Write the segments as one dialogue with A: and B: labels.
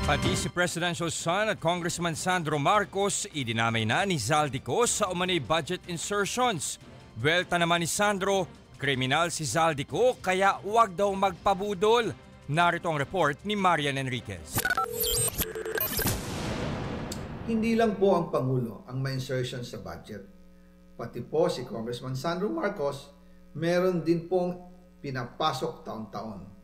A: Pati si presidential son at Congressman Sandro Marcos idinamay na ni Zaldico sa umanay budget insertions. Welta naman ni Sandro, kriminal si Zaldico kaya wag daw magpabudol. Narito ang report ni Marian Enriquez.
B: Hindi lang po ang Pangulo ang may insertion sa budget. Pati po si Congressman Sandro Marcos, meron din pong pinapasok taon-taon.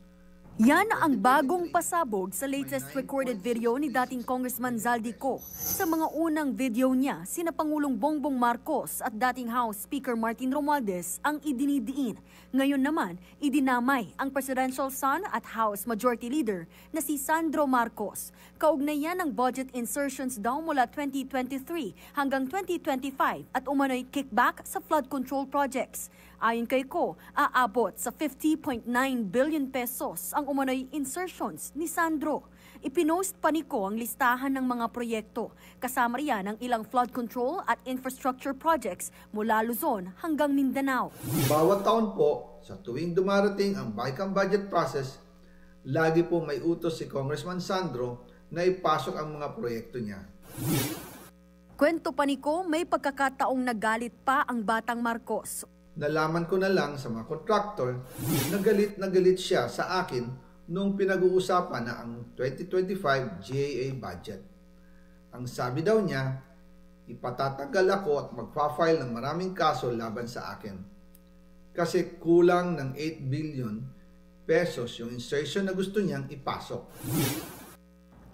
C: Yan ang bagong pasabog sa latest recorded video ni dating Congressman Zaldico. Sa mga unang video niya, sina Pangulong Bongbong Marcos at dating House Speaker Martin Romualdez ang idinidiin. Ngayon naman, idinamay ang presidential son at House Majority Leader na si Sandro Marcos. Kaugnay yan ng budget insertions daw mula 2023 hanggang 2025 at umano'y kickback sa flood control projects. Ayon kay Ko, aabot sa 50.9 billion pesos ang umano'y insertions ni Sandro. Ipinost pa ni Ko ang listahan ng mga proyekto. Kasama riyan ang ilang flood control at infrastructure projects mula Luzon hanggang Mindanao.
B: Bawat taon po, sa tuwing dumarating ang BICAM budget process, lagi po may utos si Congressman Sandro na ipasok ang mga proyekto niya.
C: Kwento pa ni Ko, may pagkakataong nagalit pa ang batang Marcos.
B: Nalaman ko na lang sa mga contractor na galit siya sa akin nung pinag-uusapan na ang 2025 GAA budget. Ang sabi daw niya, ipatatanggal ako at magpa-file ng maraming kaso laban sa akin. Kasi kulang ng 8 billion pesos yung insertion na gusto niyang ipasok.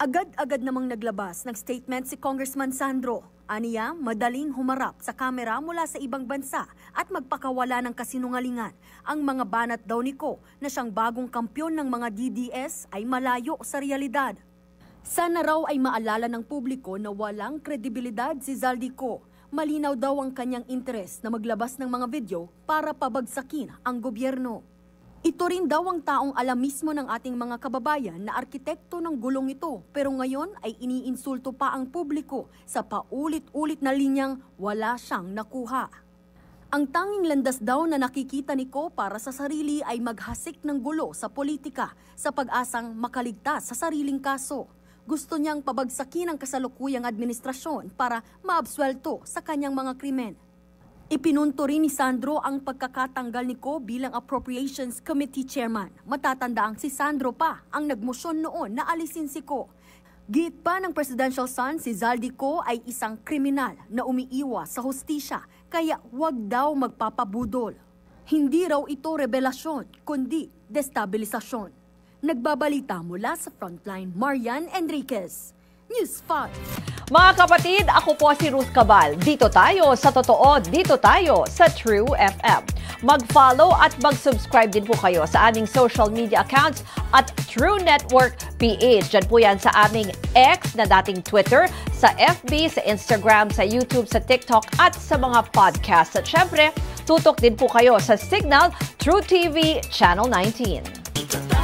C: Agad-agad namang naglabas ng statement si Congressman Sandro. Aniya, madaling humarap sa kamera mula sa ibang bansa at magpakawala ng kasinungalingan. Ang mga banat daw ni Ko na siyang bagong kampyon ng mga DDS ay malayo sa realidad. Sana raw ay maalala ng publiko na walang kredibilidad si Zaldico. Malinaw daw ang kanyang interes na maglabas ng mga video para pabagsakin ang gobyerno. Ito rin daw ang taong alam mismo ng ating mga kababayan na arkitekto ng gulong ito, pero ngayon ay iniinsulto pa ang publiko sa paulit-ulit na linyang wala siyang nakuha. Ang tanging landas daw na nakikita ni Ko para sa sarili ay maghasik ng gulo sa politika sa pag-asang makaligtas sa sariling kaso. Gusto niyang pabagsakin ang kasalukuyang administrasyon para maabsuelto sa kanyang mga krimen. Ipinunto rin ni Sandro ang pagkakatanggal ni Ko bilang Appropriations Committee Chairman. Matatandaang si Sandro pa ang nagmosyon noon na alisin si Ko. Giit pa ng presidential son, si Zaldico ay isang kriminal na umiiwas sa hustisya, kaya wag daw magpapabudol. Hindi raw ito rebelasyon, kundi destabilisasyon. Nagbabalita mula sa Frontline, Marian Enriquez, News 5.
D: Mga kapatid, ako po si Ruth Cabal. Dito tayo sa totoo, dito tayo sa True FM. Mag-follow at mag-subscribe din po kayo sa aming social media accounts at True Network PH. Diyan po yan sa aming X na dating Twitter, sa FB, sa Instagram, sa YouTube, sa TikTok at sa mga podcast. At syempre, tutok din po kayo sa Signal True TV Channel 19.